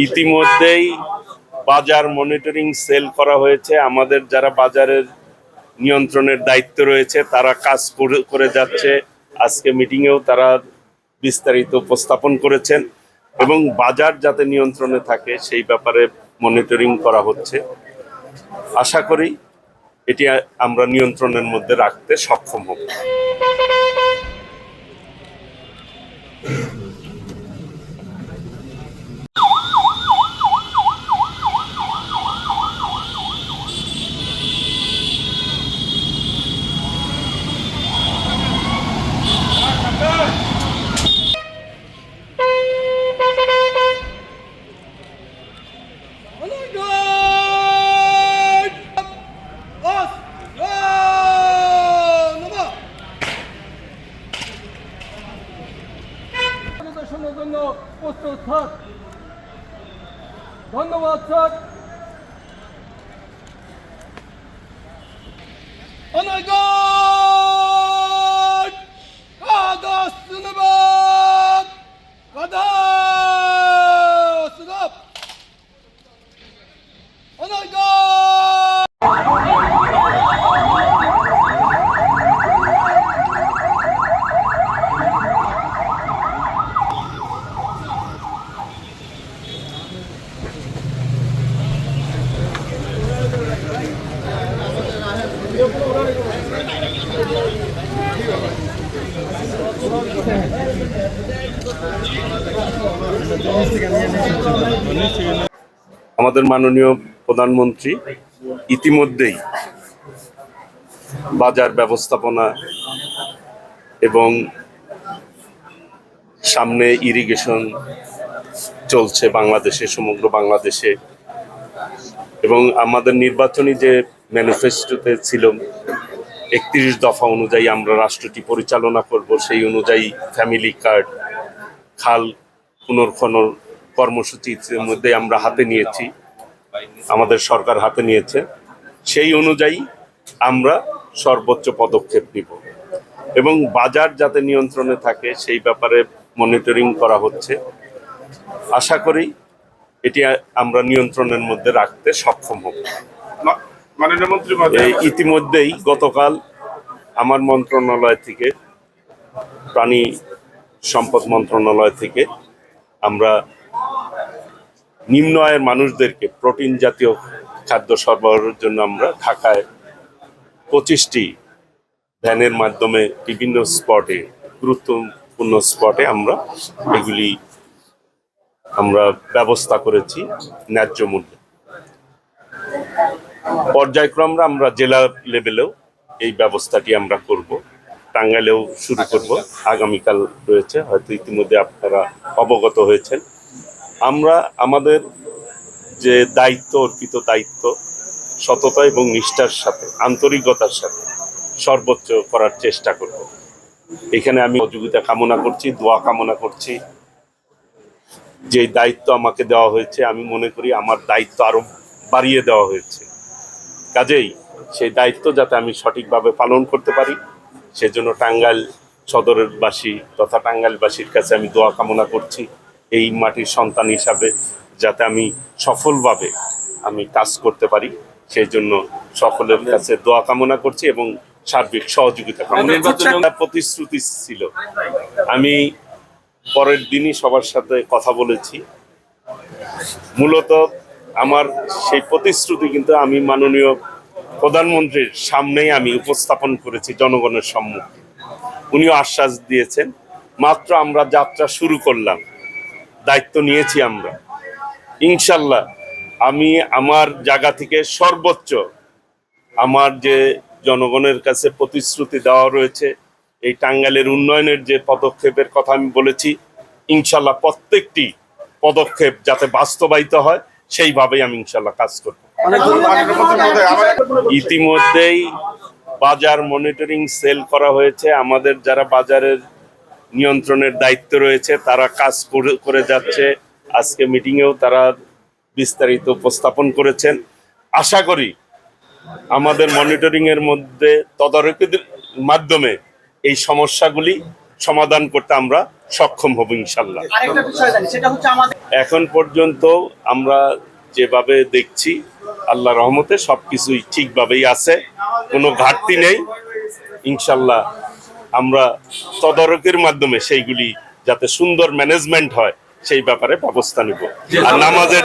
ইতিমধ্যেই বাজার monitoring cell করা হয়েছে। আমাদের যারা বাজারের নিয়ন্ত্রণের দায়িত্ব রয়েছে তারা কাজ করে যাচ্ছে। আজকে মিটিংয়েও তারা বিস্তারিত উপস্থাপন করেছেন এবং বাজার যাতে নিয়ন্ত্রণে থাকে সেই ব্যাপারে মনিটরিং করা হচ্ছে। আশা করি এটি আমরা নিয়ন্ত্রণের মধ্যে রাখতে সক্ষম হব। জন্য প্রস্তুত থাক। ধন্যবাদ স্যার। আমাদের মাননীয় প্রধানমন্ত্রী ইতিমধ্যেই বাজার ব্যবস্থাপনা এবং সামনে ইরিগেশন চলছে বাংলাদেশে, সমগ্র বাংলাদেশে, এবং আমাদের নির্বাচনী যে ম্যানিফেস্টোতে ছিল 31 দফা অনুযায়ী আমরা রাষ্ট্রটি পরিচালনা করব, সেই অনুযায়ী ফ্যামিলি কার্ড, খাল পুনর্খনন কর্মসূচির মধ্যে আমরা হাতে নিয়েছি, আমাদের সরকার হাতে নিয়েছে। সেই অনুযায়ী আমরা সর্বোচ্চ পদক্ষেপ নিব এবং বাজার যাতে নিয়ন্ত্রণে থাকে সেই ব্যাপারে মনিটরিং করা হচ্ছে। আশা করি এটি আমরা নিয়ন্ত্রণের মধ্যে রাখতে সক্ষম হব। ইতিমধ্যেই গতকাল আমার মন্ত্রণালয় থেকে, প্রাণী সম্পদ মন্ত্রণালয় থেকে আমরা নিম্ন আয়ের মানুষদেরকে প্রোটিন জাতীয় খাদ্য সরবরাহের জন্য আমরা ঢাকায় 25টি ভ্যানের মাধ্যমে বিভিন্ন স্পটে, গুরুত্বপূর্ণ স্পটে আমরা ব্যবস্থা করেছি ন্যায্য মূল্যে। পর্যায়ক্রমে আমরা জেলা লেভেলেও এই ব্যবস্থাটি আমরা করব, টাঙ্গাইলেও শুরু করব, আগামীকাল রয়েছে, হয়তো ইতিমধ্যে আপনারা অবগত হয়েছেন। আমরা আমাদের যে দায়িত্ব, অর্পিত দায়িত্ব সততা এবং নিষ্ঠার সাথে, আন্তরিকতার সাথে সর্বোচ্চ করার চেষ্টা করব। এখানে আমি সহযোগিতা কামনা করছি, দোয়া কামনা করছি। যে দায়িত্ব আমাকে দেওয়া হয়েছে আমি মনে করি আমার দায়িত্ব আরো বাড়িয়ে দেওয়া হয়েছে, কাজেই সেই দায়িত্ব যাতে আমি সঠিকভাবে পালন করতে পারি সেজন্য টাঙ্গাইল সদরের বাসী তথা টাঙ্গাইলবাসীর কাছে আমি দোয়া কামনা করছি। এই মাটির সন্তান হিসাবে যাতে আমি সফলভাবে কাজ করতে পারি সেই জন্য সকলের কাছে দোয়া কামনা করছি এবং সার্বিক সহযোগিতা কামনা। প্রতিশ্রুতি ছিল, আমি পরের দিনই সবার সাথে কথা বলেছি। মূলত আমার সেই প্রতিশ্রুতি কিন্তু আমি মাননীয় প্রধানমন্ত্রীর সামনেই আমি উপস্থাপন করেছি জনগণের সম্মুখে। উনিও আশ্বাস দিয়েছেন। মাত্র আমরা যাত্রা শুরু করলাম, দায়িত্ব নিয়েছি আমরা। ইনশাল্লাহ আমি আমার জায়গা থেকে সর্বোচ্চ আমার যে জনগণের কাছে প্রতিশ্রুতি দেওয়া রয়েছে, এই টাঙ্গাইলের উন্নয়নের যে পদক্ষেপের কথা আমি বলেছি, ইনশাল্লাহ প্রত্যেকটি পদক্ষেপ যাতে বাস্তবায়িত হয় সেইভাবেই আমি ইনশাল্লাহ কাজ করব। ইতিমধ্যেই বাজার মনিটরিং সেল করা হয়েছে। আমাদের যারা বাজারের নিয়ন্ত্রণের দায়িত্ব রয়েছে তারা কাজ করে যাচ্ছে। আজকে মিটিংয়েও তারা বিস্তারিত উপস্থাপন করেছেন। আশা করি আমাদের মনিটরিং এর মধ্যে তদারকির মাধ্যমে এই সমস্যাগুলি সমাধান করতে আমরা সক্ষম হব ইনশাল্লাহ। আরেকটা বিষয় জানি, সেটা হচ্ছে আমাদের এখন পর্যন্ত আমরা যেভাবে দেখছি আল্লাহ রহমতে সবকিছুই ঠিকভাবেই আছে, কোনো ঘাটতি নেই। ইনশাল্লাহ আমরা তদারকির মাধ্যমে সেইগুলি যাতে সুন্দর ম্যানেজমেন্ট হয় সেই ব্যাপারে ব্যবস্থা নিব। আর নামাজের